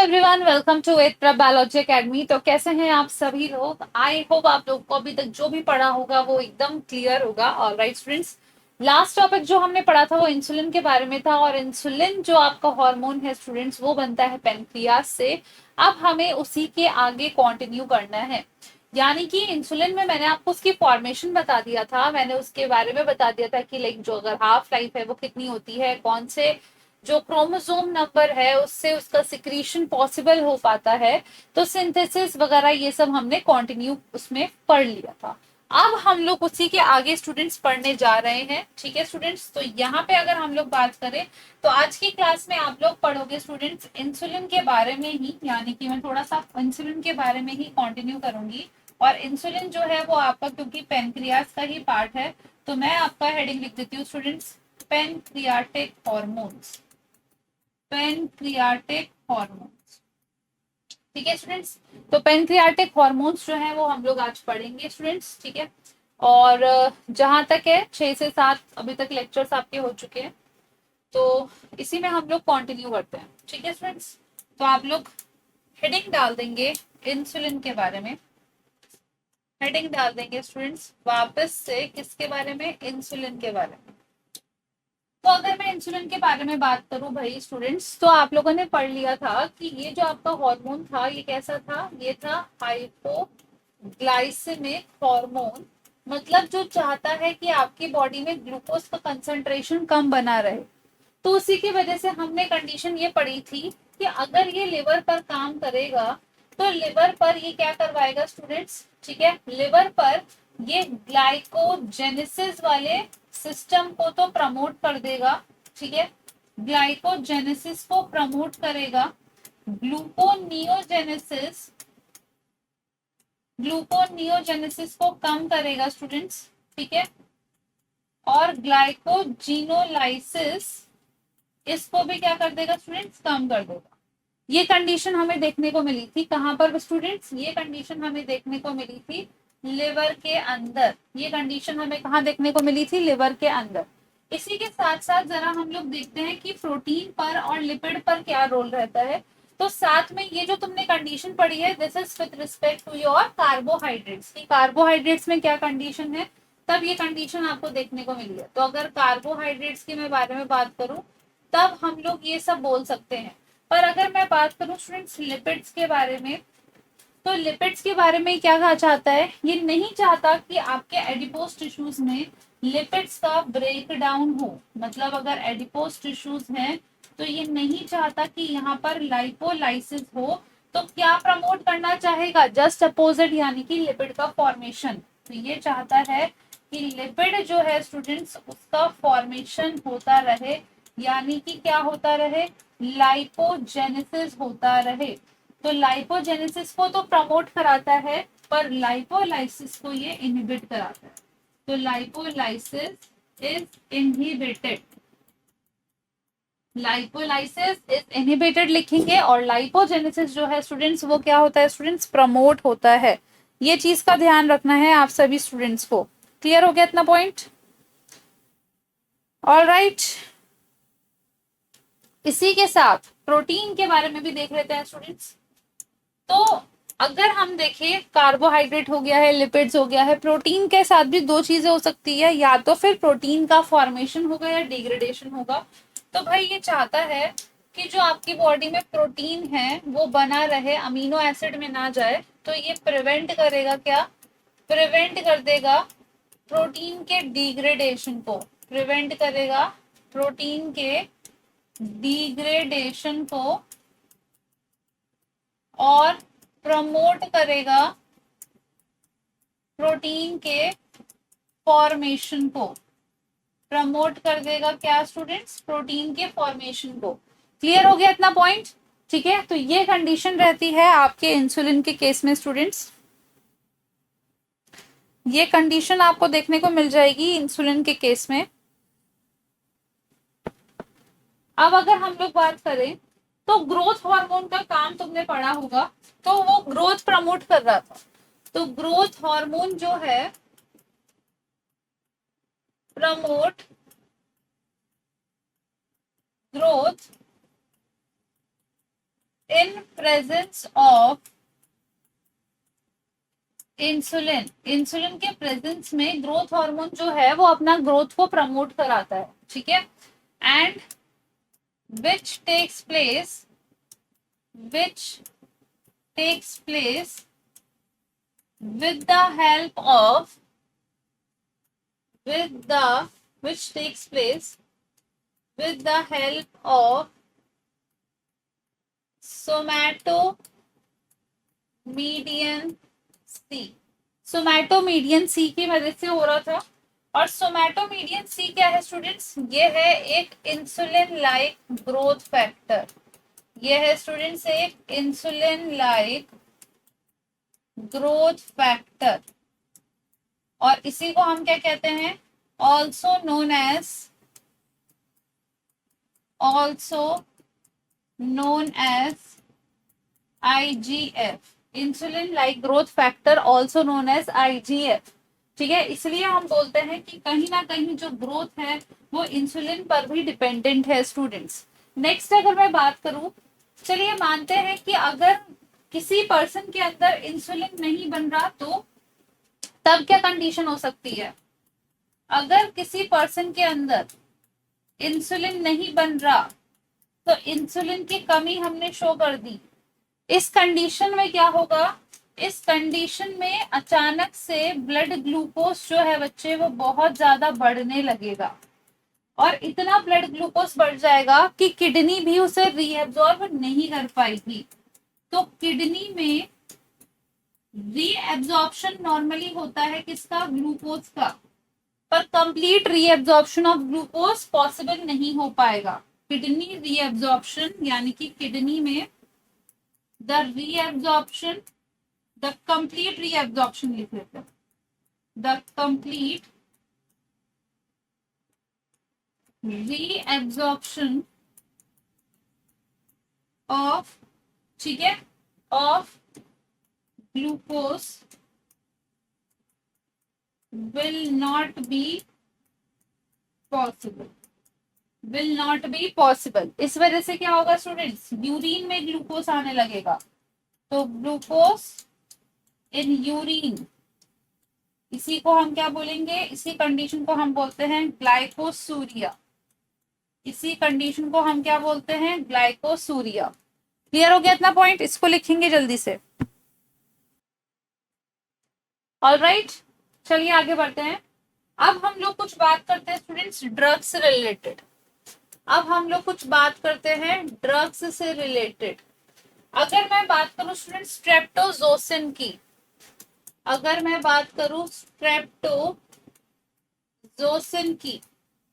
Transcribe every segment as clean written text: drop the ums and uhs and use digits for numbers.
Everyone, welcome to वेद प्रभ biology academy. तो कैसे हैं आप सभी लोग? आई होप आप लोग को अभी तक जो भी पढ़ा होगा वो एकदम क्लियर होगा। ऑलराइट स्टूडेंट्स, लास्ट टॉपिक जो हमने पढ़ा था वो इंसुलिन के बारे में था, और इंसुलिन जो आपका हार्मोन है स्टूडेंट्स वो बनता है पेनक्रियास से। अब हमें उसी के आगे कंटिन्यू करना है। यानी कि इंसुलिन में मैंने आपको उसकी फॉर्मेशन बता दिया था, मैंने उसके बारे में बता दिया था कि लाइक जो अगर हाफ लाइफ है वो कितनी होती है, कौन से जो क्रोमोसोम नंबर है उससे उसका सिक्रीशन पॉसिबल हो पाता है। तो सिंथेसिस वगैरह ये सब हमने कंटिन्यू उसमें पढ़ लिया था। अब हम लोग उसी के आगे स्टूडेंट्स पढ़ने जा रहे हैं। ठीक है स्टूडेंट्स, तो यहाँ पे अगर हम लोग बात करें तो आज की क्लास में आप लोग पढ़ोगे स्टूडेंट्स इंसुलिन के बारे में ही, यानी कि मैं थोड़ा सा इंसुलिन के बारे में ही कंटिन्यू करूंगी। और इंसुलिन जो है वो आपका क्योंकि पेनक्रियास का ही पार्ट है, तो मैं आपका हेडिंग लिख देती हूँ students, pancreatic hormones. Pancreatic hormones. ठीक है स्टूडेंट्स, तो पेनक्रियाटिक हॉर्मोन्स जो है वो हम लोग आज पढ़ेंगे स्टूडेंट्स। ठीक है, और जहां तक है 6 से 7 अभी तक लेक्चर्स आपके हो चुके हैं, तो इसी में हम लोग कंटिन्यू करते हैं। ठीक है स्टूडेंट्स, तो आप लोग हेडिंग डाल देंगे इंसुलिन के बारे में। हेडिंग डाल देंगे स्टूडेंट्स वापस से किसके बारे में? इंसुलिन के बारे में। तो अगर मैं इंसुलिन के बारे में बात करूं भाई स्टूडेंट्स, तो आप लोगों ने पढ़ लिया था कि ये जो आपका हार्मोन था ये कैसा था? ये था हाइपोग्लाइसेमिक हार्मोन। मतलब जो चाहता है कि आपकी बॉडी में ग्लूकोज का कंसंट्रेशन कम बना रहे। तो उसी की वजह से हमने कंडीशन ये पढ़ी थी कि अगर ये लिवर पर काम करेगा तो लिवर पर ये क्या करवाएगा स्टूडेंट्स? ठीक है, लिवर पर ये ग्लाइकोजेनेसिस वाले सिस्टम को तो प्रमोट कर देगा। ठीक है, ग्लाइकोजेनेसिस को प्रमोट करेगा। ग्लूकोनियोजेनेसिस ग्लूकोनियोजेनेसिस को कम करेगा स्टूडेंट्स। ठीक है, और ग्लाइकोजिनोलाइसिस इसको भी क्या कर देगा स्टूडेंट्स? कम कर देगा। ये कंडीशन हमें देखने को मिली थी कहां पर स्टूडेंट्स? ये कंडीशन हमें देखने को मिली थी लिवर के अंदर। ये कंडीशन हमें कहा देखने को मिली थी? लिवर के अंदर। इसी के साथ साथ जरा हम लोग देखते हैं कि प्रोटीन पर और लिपिड पर क्या रोल रहता है। तो साथ में ये जो तुमने कंडीशन पढ़ी है, this is with respect to your carbohydrates की कार्बोहाइड्रेट्स में क्या कंडीशन है, तब ये कंडीशन आपको देखने को मिली है। तो अगर कार्बोहाइड्रेट्स की मैं बारे में बात करूं तब हम लोग ये सब बोल सकते हैं। पर अगर मैं बात करूं स्टूडेंट्स लिपिड्स के बारे में, तो लिपिड्स के बारे में क्या कहा चाहता है? ये नहीं चाहता कि आपके एडिपोज टिश्यूज में लिपिड्स का ब्रेक डाउन हो। मतलब अगर एडिपोज टिश्यूज हैं तो ये नहीं चाहता कि यहाँ पर लाइपोलाइसिस हो। तो क्या प्रमोट करना चाहेगा? जस्ट अपोजिट, यानी कि लिपिड का फॉर्मेशन। तो ये चाहता है कि लिपिड जो है स्टूडेंट्स उसका फॉर्मेशन होता रहे, यानी कि क्या होता रहे? लाइपोजेनेसिस होता रहे। तो लाइपोजेनेसिस को तो प्रमोट कराता है, पर लाइपोलाइसिस को ये इनहिबिट कराता है। तो lipolysis is inhibited. Lipolysis is inhibited लिखेंगे, और लाइपोजेनेसिस जो है स्टूडेंट्स वो क्या होता है स्टूडेंट्स? प्रमोट होता है। ये चीज का ध्यान रखना है आप सभी स्टूडेंट्स को। क्लियर हो गया इतना पॉइंट? ऑल राइट, इसी के साथ प्रोटीन के बारे में भी देख लेते हैं स्टूडेंट्स। तो अगर हम देखें कार्बोहाइड्रेट हो गया है, लिपिड्स हो गया है, प्रोटीन के साथ भी दो चीजें हो सकती है, या तो फिर प्रोटीन का फॉर्मेशन होगा या डिग्रेडेशन होगा। तो भाई ये चाहता है कि जो आपकी बॉडी में प्रोटीन है वो बना रहे, अमीनो एसिड में ना जाए। तो ये प्रिवेंट करेगा क्या? प्रिवेंट कर देगा प्रोटीन के डिग्रेडेशन को। प्रिवेंट करेगा प्रोटीन के डिग्रेडेशन को, और प्रमोट करेगा प्रोटीन के फॉर्मेशन को। प्रमोट कर देगा क्या स्टूडेंट्स? प्रोटीन के फॉर्मेशन को। क्लियर हो गया इतना पॉइंट? ठीक है, तो ये कंडीशन रहती है आपके इंसुलिन के केस में स्टूडेंट्स। ये कंडीशन आपको देखने को मिल जाएगी इंसुलिन के केस में। अब अगर हम लोग बात करें तो ग्रोथ हार्मोन का काम तुमने पढ़ा होगा, तो वो ग्रोथ प्रमोट कर रहा था। तो ग्रोथ हार्मोन जो है promote growth in presence of insulin, insulin के प्रेजेंस में ग्रोथ हार्मोन जो है वो अपना ग्रोथ को प्रमोट कराता है, ठीक है। And which takes place, which takes place with the help of, with the, which takes place with the help of somatomedin C, somatomedin सी की वजह से हो रहा था। और सोमैटोमीडियन सी क्या है स्टूडेंट्स, ये है एक इंसुलिन लाइक ग्रोथ फैक्टर, ये है स्टूडेंट्स एक इंसुलिन लाइक ग्रोथ फैक्टर, और इसी को हम क्या कहते हैं, also known as, also known as IGF, insulin like growth factor also known as IGF, ठीक है। इसलिए हम बोलते हैं कि कहीं ना कहीं जो ग्रोथ है वो इंसुलिन पर भी डिपेंडेंट है स्टूडेंट्स। नेक्स्ट अगर मैं बात करूं, चलिए मानते हैं कि अगर किसी पर्सन के अंदर इंसुलिन नहीं बन रहा तो तब क्या कंडीशन हो सकती है। अगर किसी पर्सन के अंदर इंसुलिन नहीं बन रहा तो इंसुलिन की कमी हमने शो कर दी। इस कंडीशन में क्या होगा, इस कंडीशन में अचानक से ब्लड ग्लूकोज जो है बच्चे वो बहुत ज्यादा बढ़ने लगेगा, और इतना ब्लड ग्लूकोज बढ़ जाएगा कि किडनी भी उसे रीएब्जॉर्ब नहीं कर पाएगी। तो किडनी में रीएब्जॉर्प्शन नॉर्मली होता है किसका, ग्लूकोज का, पर complete reabsorption of glucose possible नहीं हो पाएगा। किडनी रीएब्जॉर्प्शन यानी कि किडनी में the reabsorption, the complete reabsorption लिख लेते हैं, द कंप्लीट रीएब्जॉर्प्शन ऑफ, ठीक है, of glucose will not be possible, will not be possible। इस वजह से क्या होगा स्टूडेंट्स, यूरिन में ग्लूकोज आने लगेगा, तो ग्लूकोज इन यूरिन, इसी को हम क्या बोलेंगे, इसी कंडीशन को हम बोलते हैं ग्लाइकोसूरिया, इसी कंडीशन को हम क्या बोलते हैं, ग्लाइकोसूरिया। क्लियर हो गया इतना पॉइंट, इसको लिखेंगे जल्दी से। ऑलराइट, चलिए आगे बढ़ते हैं। अब हम लोग कुछ बात करते हैं स्टूडेंट्स ड्रग्स से रिलेटेड, अब हम लोग कुछ बात करते हैं ड्रग्स से रिलेटेड। अगर मैं बात करूं स्टूडेंट्स स्ट्रेप्टोजोसिन की, अगर मैं बात करूं स्ट्रेप्टोजोसिन की,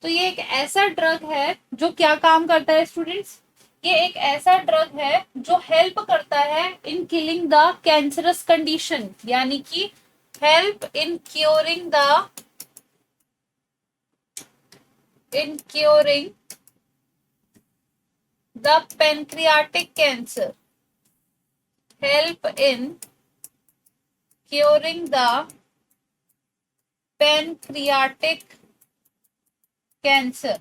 तो ये एक ऐसा ड्रग है जो क्या काम करता है स्टूडेंट्स, ये एक ऐसा ड्रग है जो हेल्प करता है इन किलिंग द कैंसरस कंडीशन, यानी कि help in curing the, in curing the pancreatic cancer, help in curing the pancreatic cancer।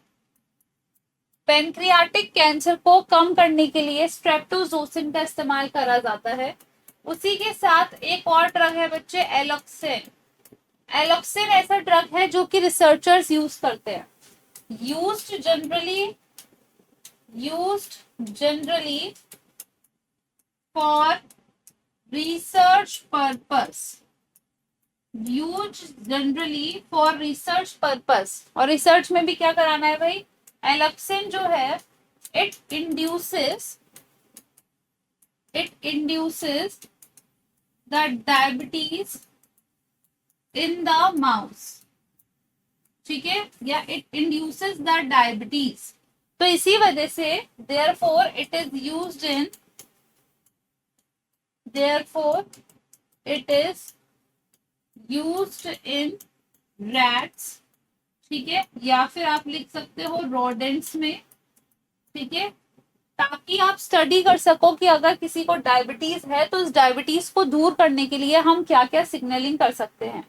Pancreatic cancer को कम करने के लिए स्ट्रेप्टोजोसिन का इस्तेमाल करा जाता है। उसी के साथ एक और ड्रग है बच्चे, एलोक्सिन। एलोक्सिन ऐसा ड्रग है जो कि रिसर्चर्स यूज करते हैं, used generally for research purpose, used generally for research purpose. और रिसर्च में भी क्या कराना है भाई, एलोक्सिन जो है it induces the diabetes in the mouse, ठीक है, या it induces the diabetes। तो इसी वजह से therefore it is used in rats, ठीक है, या फिर आप लिख सकते हो रोडेंट्स में, ठीक है, ताकि आप स्टडी कर सको कि अगर किसी को डायबिटीज है तो उस डायबिटीज को दूर करने के लिए हम क्या क्या सिग्नलिंग कर सकते हैं।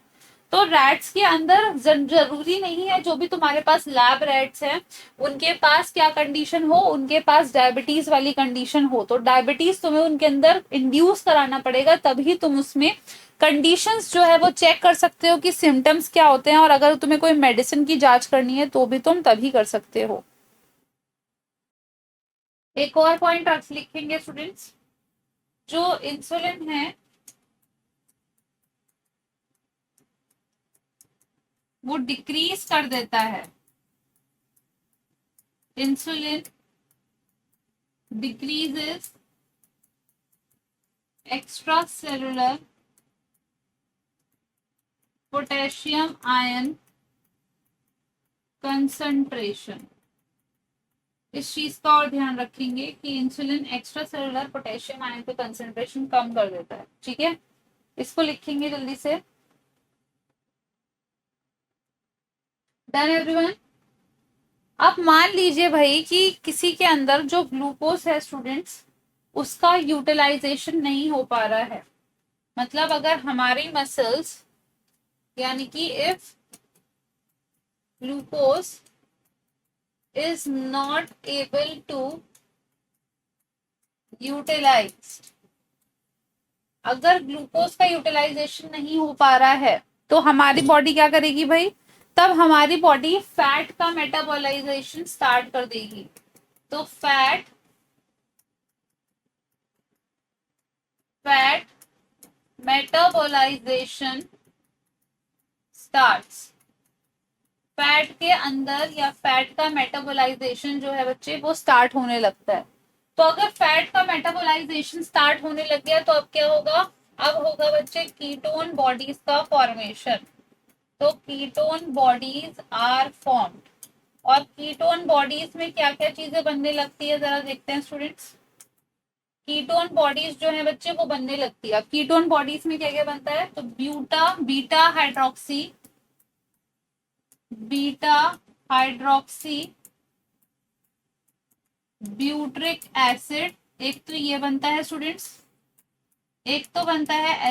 तो रैट्स के अंदर जरूरी नहीं है जो भी तुम्हारे पास लैब रैट्स हैं उनके पास क्या कंडीशन हो, उनके पास डायबिटीज वाली कंडीशन हो। तो डायबिटीज तुम्हें उनके अंदर इंड्यूस कराना पड़ेगा, तभी तुम उसमें कंडीशंस जो है वो चेक कर सकते हो कि सिम्टम्स क्या होते हैं, और अगर तुम्हें कोई मेडिसिन की जांच करनी है तो भी तुम तभी कर सकते हो। एक और पॉइंट लिखेंगे स्टूडेंट्स, जो इंसुलिन है वो डिक्रीज कर देता है, insulin decreases extracellular potassium ion concentration. इस चीज का और ध्यान रखेंगे कि insulin extra cellular potassium ion का कंसंट्रेशन कम कर देता है। ठीक है, इसको लिखेंगे जल्दी से। Done everyone. आप मान लीजिए भाई कि किसी के अंदर जो ग्लूकोज है स्टूडेंट्स, उसका यूटिलाइजेशन नहीं हो पा रहा है। मतलब अगर हमारी मसल्स, यानी कि if glucose is not able to utilize, अगर ग्लूकोज का यूटिलाइजेशन नहीं हो पा रहा है तो हमारी बॉडी क्या करेगी भाई, तब हमारी बॉडी फैट का मेटाबॉलाइजेशन स्टार्ट कर देगी। तो फैट मेटाबॉलाइजेशन स्टार्ट्स। फैट के अंदर या फैट का मेटाबॉलाइजेशन जो है बच्चे वो स्टार्ट होने लगता है। तो अगर फैट का मेटाबॉलाइजेशन स्टार्ट होने लग गया तो अब क्या होगा, अब होगा बच्चे कीटोन बॉडीज का फॉर्मेशन। तो कीटोन बॉडीज आर फॉर्म्ड, और कीटोन बॉडीज में क्या क्या चीजें बनने लगती है जरा देखते हैं स्टूडेंट्स। कीटोन बॉडीज जो है बच्चे वो बनने लगती है। अब कीटोन बॉडीज में क्या क्या बनता है, तो बीटा हाइड्रोक्सी ब्यूट्रिक एसिड, एक तो ये बनता है स्टूडेंट्स, एक तो बनता है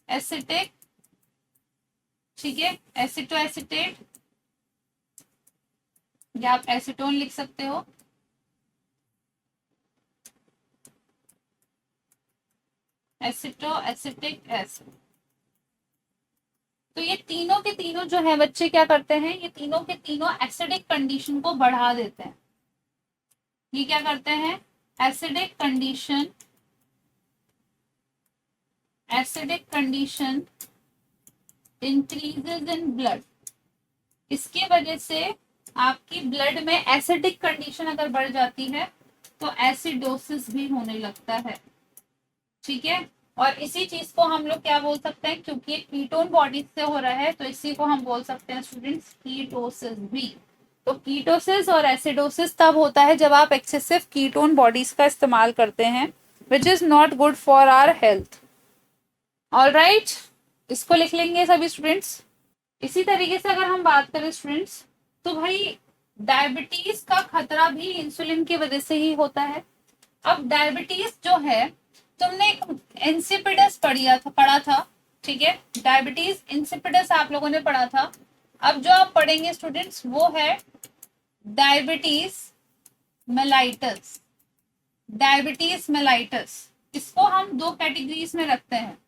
एसिटिक, ठीक है, एसिटेट, या आप एसीटोन लिख सकते हो। Acetic acid. तो ये तीनों के तीनों जो है बच्चे क्या करते हैं, ये तीनों के तीनों एसिडिक कंडीशन को बढ़ा देते हैं। ये क्या करते हैं, acidic condition increases in blood. इसकी वजह से आपकी ब्लड में एसिडिक कंडीशन अगर बढ़ जाती है तो एसिडोसिस भी होने लगता है। ठीक है, और इसी चीज को हम लोग क्या बोल सकते हैं, क्योंकि ये कीटोन बॉडी से हो रहा है तो इसी को हम बोल सकते हैं स्टूडेंट्स कीटोसिस भी। तो कीटोसिस और एसिडोसिस तब होता है जब आप एक्सेसिव कीटोन बॉडीज का इस्तेमाल करते हैं, which is not good for our health. Alright, इसको लिख लेंगे सभी स्टूडेंट्स। इसी तरीके से अगर हम बात करें स्टूडेंट्स, तो भाई डायबिटीज का खतरा भी इंसुलिन की वजह से ही होता है। अब डायबिटीज जो है, तुमने इंसिपिडस पढ़ा था, ठीक है, डायबिटीज इंसिपिडस आप लोगों ने पढ़ा था। अब जो आप पढ़ेंगे स्टूडेंट्स वो है डायबिटीज मेलाइटस। इसको हम दो कैटेगरीज में रखते हैं।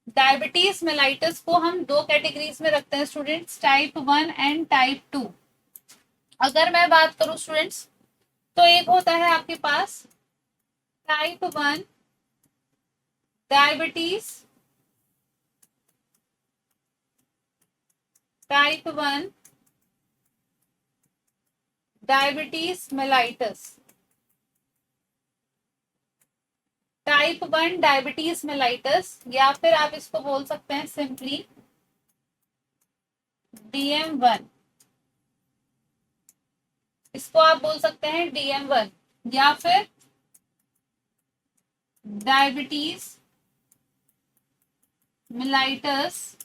डायबिटीज मेलाइटस को हम दो कैटेगरीज में रखते हैं स्टूडेंट्स, टाइप 1 एंड टाइप 2। अगर मैं बात करूं स्टूडेंट्स, तो एक होता है आपके पास type 1 diabetes, type 1 diabetes mellitus, type 1 diabetes mellitus, या फिर आप इसको बोल सकते हैं सिंपली DM1। इसको आप बोल सकते हैं DM1, या फिर डायबिटीज मेलाइटस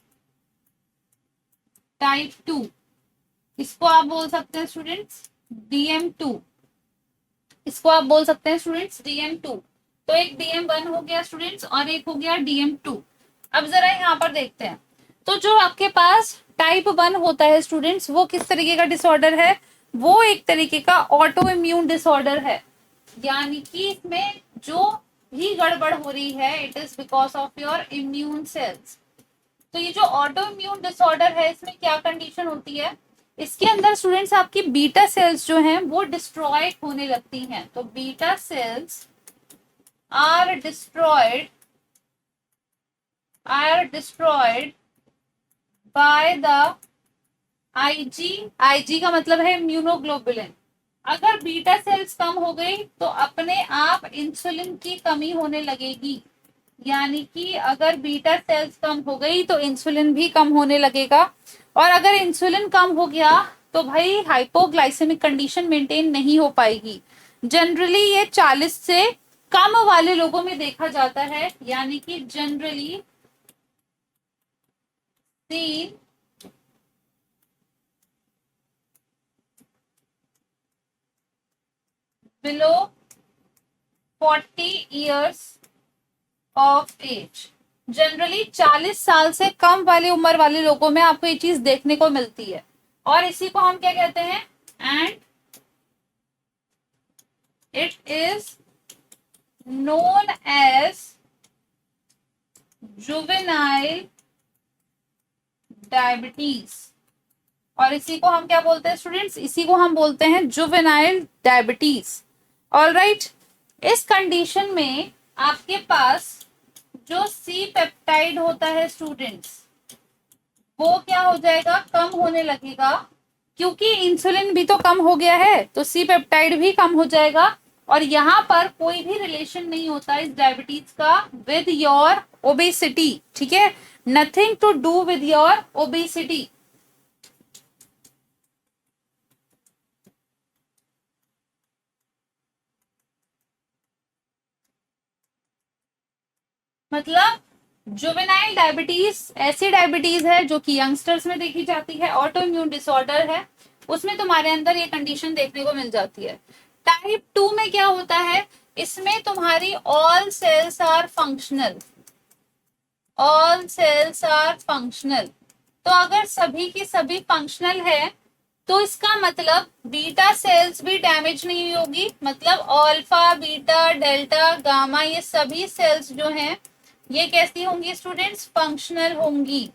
टाइप 2। इसको आप बोल सकते हैं स्टूडेंट्स DM2। इसको आप बोल सकते हैं स्टूडेंट्स DM2। तो एक DM1 हो गया स्टूडेंट्स और एक हो गया DM2। अब जरा यहाँ पर देखते हैं, तो जो आपके पास टाइप 1 होता है स्टूडेंट्स, वो किस तरीके का डिसऑर्डर है, वो एक तरीके का ऑटो इम्यून डिसऑर्डर है, यानी कि इसमें जो भी गड़बड़ हो रही है it is because of your immune cells. तो ये जो ऑटो इम्यून डिसऑर्डर है इसमें क्या कंडीशन होती है, इसके अंदर स्टूडेंट्स आपकी बीटा सेल्स जो हैं वो डिस्ट्रॉयड होने लगती हैं। तो beta cells are destroyed by the IG का मतलब है इम्यूनोग्लोबुलिन। अगर बीटा सेल्स कम हो गई तो अपने आप इंसुलिन की कमी होने लगेगी, यानी कि अगर बीटा सेल्स कम हो गई तो इंसुलिन भी कम होने लगेगा, और अगर इंसुलिन कम हो गया तो भाई हाइपोग्लाइसेमिक कंडीशन मेंटेन नहीं हो पाएगी। जनरली ये 40 से कम वाले लोगों में देखा जाता है, यानी कि generally seen below 40 years of age. Generally 40 साल से कम वाली उम्र वाले लोगों में आपको ये चीज देखने को मिलती है, और इसी को हम क्या कहते हैं, and it is known as juvenile diabetes. और इसी को हम क्या बोलते हैं स्टूडेंट्स, इसी को हम बोलते हैं जुवेनाइल डायबिटीज। ऑलराइट, इस कंडीशन में आपके पास जो सी पेप्टाइड होता है स्टूडेंट्स वो क्या हो जाएगा, कम होने लगेगा, क्योंकि इंसुलिन भी तो कम हो गया है तो सी पेप्टाइड भी कम हो जाएगा। और यहाँ पर कोई भी रिलेशन नहीं होता इस डायबिटीज का विद योर ओबेसिटी, ठीक है, nothing to do with your obesity. मतलब जुवेनाइल डायबिटीज ऐसी डायबिटीज है जो कि यंगस्टर्स में देखी जाती है, ऑटो इम्यून डिसऑर्डर है, उसमें तुम्हारे अंदर ये कंडीशन देखने को मिल जाती है। टाइप 2 में क्या होता है, इसमें तुम्हारी all cells are functional, all cells are functional. तो अगर सभी की सभी फंक्शनल है तो इसका मतलब बीटा सेल्स भी डैमेज नहीं होगी, मतलब अल्फा बीटा डेल्टा गामा ये सभी सेल्स जो हैं ये कैसी होंगी स्टूडेंट्स, फंक्शनल होंगी।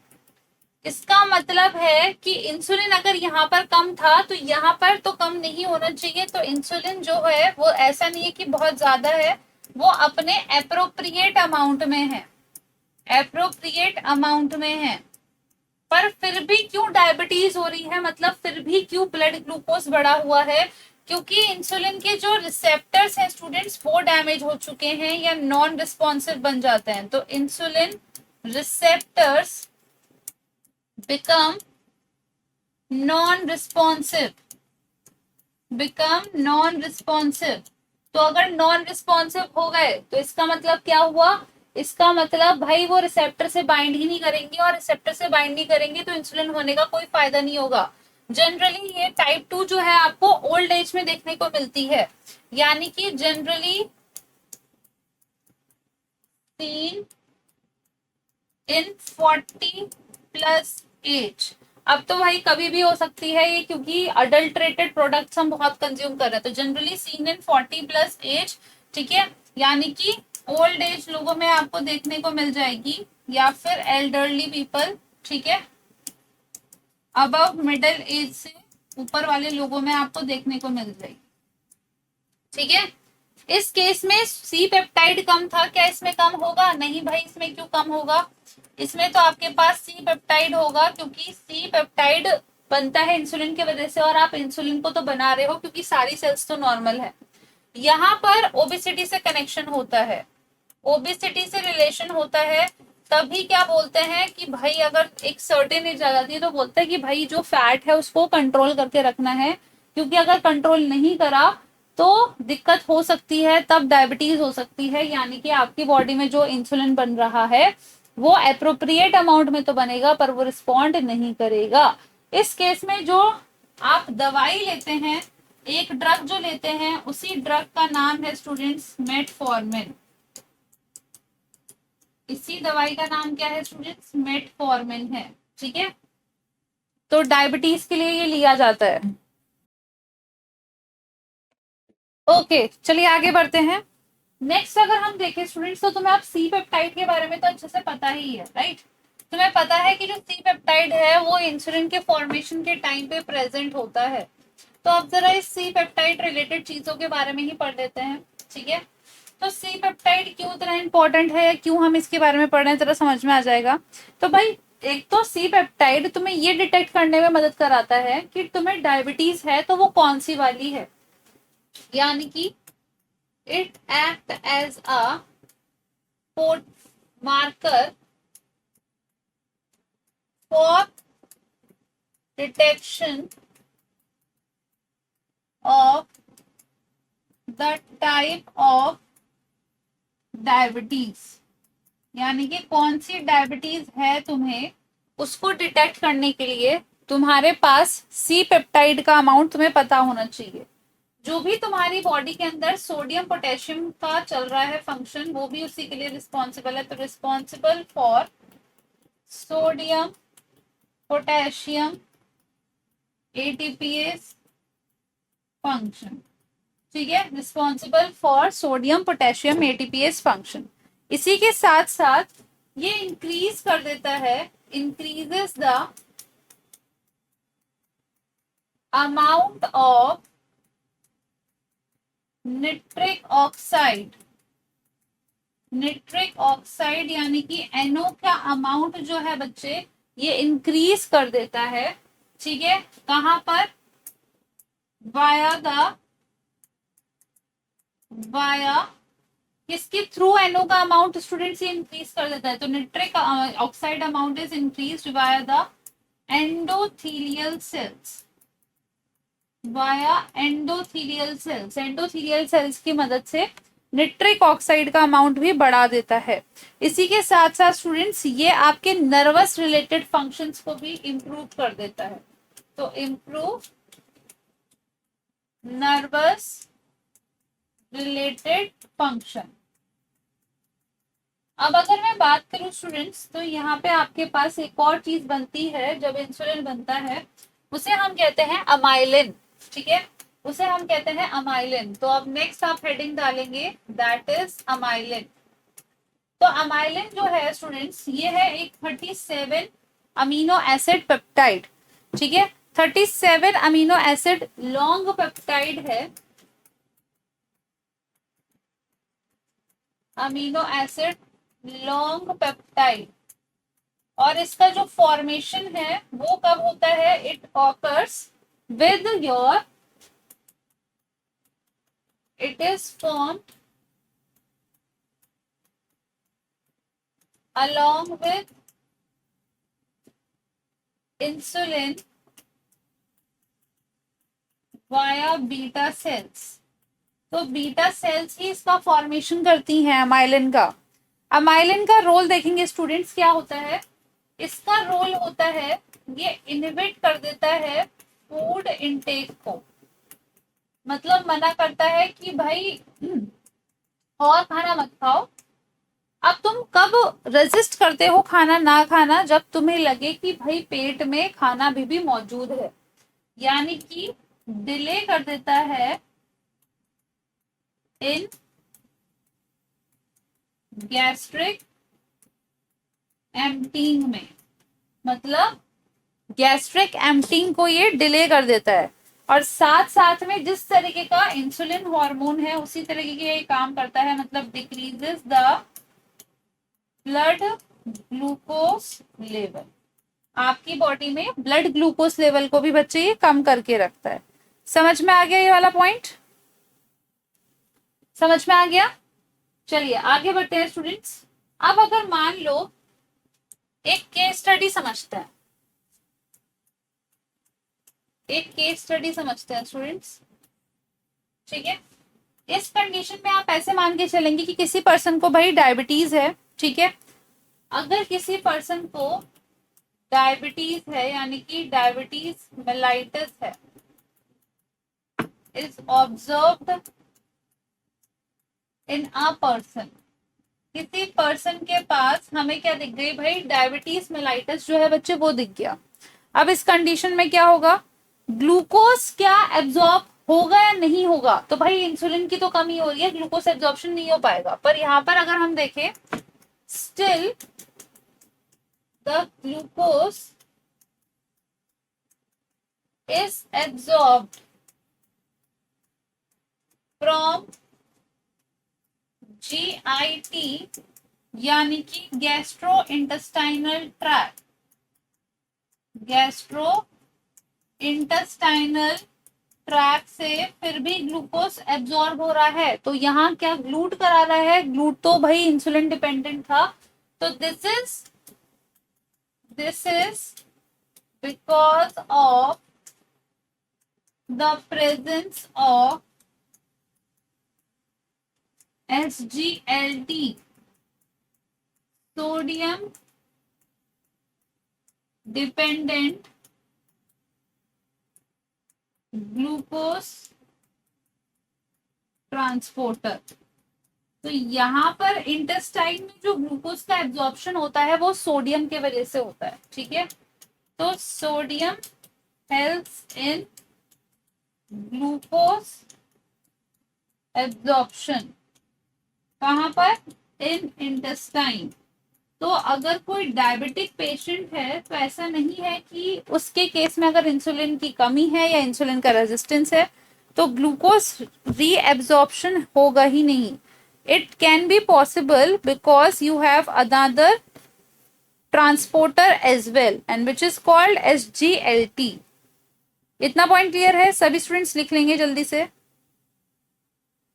इसका मतलब है कि इंसुलिन अगर यहाँ पर कम था तो यहाँ पर तो कम नहीं होना चाहिए। तो इंसुलिन जो है वो ऐसा नहीं है कि बहुत ज्यादा है, वो अपने एप्रोप्रिएट अमाउंट में है, एप्रोप्रिएट अमाउंट में है। पर फिर भी क्यों डायबिटीज हो रही है, मतलब फिर भी क्यों ब्लड ग्लूकोज बढ़ा हुआ है, क्योंकि इंसुलिन के जो रिसेप्टर्स हैं स्टूडेंट्स वो डैमेज हो चुके हैं या नॉन रिस्पॉन्सिव बन जाते हैं। तो इंसुलिन रिसेप्टर्स become non-responsive, तो अगर नॉन रिस्पॉन्सिव हो गए तो इसका मतलब क्या हुआ, इसका मतलब भाई वो रिसेप्टर से बाइंड ही नहीं करेंगे, और रिसेप्टर से बाइंड नहीं करेंगे तो इंसुलिन होने का कोई फायदा नहीं होगा। जनरली ये टाइप 2 जो है आपको ओल्ड एज में देखने को मिलती है, यानी कि जनरली सीन इन 40+ एज। अब तो भाई कभी भी हो सकती है ये, क्योंकि अडल्ट्रेटेड प्रोडक्ट्स हम बहुत कंज्यूम कर रहे हैं। तो जनरली सीन इन 40+ एज, ठीक है, यानी कि ओल्ड एज लोगों में आपको देखने को मिल जाएगी, या फिर एल्डरली पीपल, ठीक है, अबव मिडिल एज से ऊपर वाले लोगों में आपको देखने को मिल जाएगी, ठीक है। इस केस में सी पेप्टाइड कम था, क्या इसमें कम होगा, नहीं भाई, इसमें क्यों कम होगा, इसमें तो आपके पास सी पेप्टाइड होगा, क्योंकि सी पेप्टाइड बनता है इंसुलिन की वजह से, और आप इंसुलिन को तो बना रहे हो क्योंकि सारी सेल्स तो नॉर्मल है। यहाँ पर ओबेसिटी से कनेक्शन होता है, ओबेसिटी से रिलेशन होता है, तभी क्या बोलते हैं कि भाई अगर एक सर्टेन एज आ जाती है तो बोलते हैं कि भाई जो फैट है उसको कंट्रोल करके रखना है, क्योंकि अगर कंट्रोल नहीं करा तो दिक्कत हो सकती है, तब डायबिटीज हो सकती है। यानी कि आपकी बॉडी में जो इंसुलिन बन रहा है वो एप्रोप्रिएट अमाउंट में तो बनेगा पर वो रिस्पॉन्ड नहीं करेगा। इस केस में जो आप दवाई लेते हैं, एक ड्रग जो लेते हैं, उसी ड्रग का नाम है स्टूडेंट्स मेटफॉर्मिन। इसी दवाई का नाम क्या है स्टूडेंट्स, मेटफॉर्मिन है। ठीक है, तो डायबिटीज के लिए ये लिया जाता है। ओके चलिए आगे बढ़ते हैं। नेक्स्ट अगर हम देखें स्टूडेंट्स, तो तुम्हें अब सी पेप्टाइड के बारे में तो अच्छे से पता ही है, राइट। तुम्हें पता है कि जो सी पेप्टाइड है वो इंसुलिन के फॉर्मेशन के टाइम पे प्रेजेंट होता है। तो अब जरा इस सी पेप्टाइड रिलेटेड चीजों के बारे में ही पढ़ लेते हैं, ठीक है। तो सी पेप्टाइड क्यों इतना इंपॉर्टेंट है, क्यों हम इसके बारे में पढ़ रहे हैं, जरा समझ में आ जाएगा। तो भाई एक तो सी पेप्टाइड तुम्हें ये डिटेक्ट करने में मदद कराता है कि तुम्हें डायबिटीज है तो वो कौन सी वाली है, यानी कि it act as a marker for detection of the type of diabetes, यानी कि कौन सी डायबिटीज है तुम्हें, उसको डिटेक्ट करने के लिए तुम्हारे पास सी पेप्टाइड का अमाउंट तुम्हें पता होना चाहिए। जो भी तुम्हारी बॉडी के अंदर सोडियम पोटेशियम का चल रहा है फंक्शन, वो भी उसी के लिए रिस्पॉन्सिबल है। तो responsible for sodium potassium ATPase function, ठीक है, responsible for sodium potassium ATPase function. इसी के साथ साथ ये इंक्रीज कर देता है, increases the amount of nitric oxide, nitric oxide यानी कि NO का अमाउंट जो है बच्चे ये इंक्रीज कर देता है, ठीक है। कहां पर, वाया किसके थ्रू, NO का अमाउंट स्टूडेंट्स ये इंक्रीज कर देता है। तो nitric oxide amount is increase via the endothelial cells, via endothelial cells, endothelial cells की मदद से निट्रिक ऑक्साइड का अमाउंट भी बढ़ा देता है। इसी के साथ साथ स्टूडेंट्स ये आपके नर्वस रिलेटेड फंक्शंस को भी इंप्रूव कर देता है। तो इंप्रूव नर्वस रिलेटेड फंक्शन। अब अगर मैं बात करूं स्टूडेंट्स, तो यहाँ पे आपके पास एक और चीज बनती है जब इंसुलिन बनता है, उसे हम कहते हैं अमाइलिन, ठीक है, उसे हम कहते हैं अमाइलिन। तो अब नेक्स्ट आप हेडिंग डालेंगे दैट इज अमाइलिन। तो अमाइलिन जो है स्टूडेंट्स ये है एक 37 अमीनो एसिड पेप्टाइड, ठीक है, 37 अमीनो एसिड लॉन्ग पेप्टाइड है, अमीनो एसिड लॉन्ग पेप्टाइड। और इसका जो फॉर्मेशन है वो कब होता है, it occurs with your, it is formed along with insulin via beta cells। तो बीटा सेल्स ही इसका फॉर्मेशन करती हैं अमाइलिन का। अमाइलिन का रोल देखेंगे स्टूडेंट्स क्या होता है, इसका रोल होता है ये इनहिबिट कर देता है फूड इनटेक को, मतलब मना करता है कि भाई और खाना मत खाओ। अब तुम कब रेजिस्ट करते हो खाना ना खाना, जब तुम्हें लगे कि भाई पेट में खाना भी मौजूद है, यानी कि डिले कर देता है इन गैस्ट्रिक एम्पटिंग में, मतलब गैस्ट्रिक एम्पटिंग को ये डिले कर देता है। और साथ साथ में जिस तरीके का इंसुलिन हार्मोन है उसी तरीके के ये काम करता है, मतलब decreases the blood glucose level, आपकी बॉडी में ब्लड ग्लूकोज लेवल को भी बच्चे ये कम करके रखता है। समझ में आ गया ये वाला पॉइंट, समझ में आ गया। चलिए आगे बढ़ते हैं स्टूडेंट्स। अब अगर मान लो एक केस स्टडी समझते हैं, एक केस स्टडी समझते हैं स्टूडेंट्स, ठीक है। इस कंडीशन में आप ऐसे मान के चलेंगे कि किसी पर्सन को भाई डायबिटीज है, ठीक है। अगर किसी पर्सन को डायबिटीज है यानी कि डायबिटीज मेलाइटिस है, is observed in a person, किसी पर्सन के पास हमें क्या दिख गई भाई, डायबिटीज मेलाइटस जो है बच्चे वो दिख गया। अब इस कंडीशन में क्या होगा, ग्लूकोज क्या एब्जॉर्ब होगा या नहीं होगा, तो भाई इंसुलिन की तो कमी हो रही है, ग्लूकोज एब्जॉर्प्शन नहीं हो पाएगा। पर यहां पर अगर हम देखें, still the glucose is absorbed from GIT, यानी कि gastrointestinal tract, gastrointestinal track से फिर भी ग्लूकोज एब्जॉर्ब हो रहा है। तो यहाँ क्या ग्लूट करा रहा है, ग्लूट तो भाई इंसुलिन डिपेंडेंट था। तो this is because of the presence of SGLT, sodium dependent glucose transporter. तो यहाँ पर इंटेस्टाइन में जो ग्लूकोज का एब्जॉर्प्शन होता है वो सोडियम के वजह से होता है, ठीक है। तो sodium helps in glucose absorption, कहाँ पर, इन इंटेस्टाइन। तो अगर कोई डायबिटिक पेशेंट है तो ऐसा नहीं है कि उसके केस में अगर इंसुलिन की कमी है या इंसुलिन का रेजिस्टेंस है तो ग्लूकोज रीएब्जॉर्प्शन होगा ही नहीं। It can be possible because you have another transporter as well and which is called SGLT। इतना पॉइंट क्लियर है, सभी स्टूडेंट्स लिख लेंगे जल्दी से।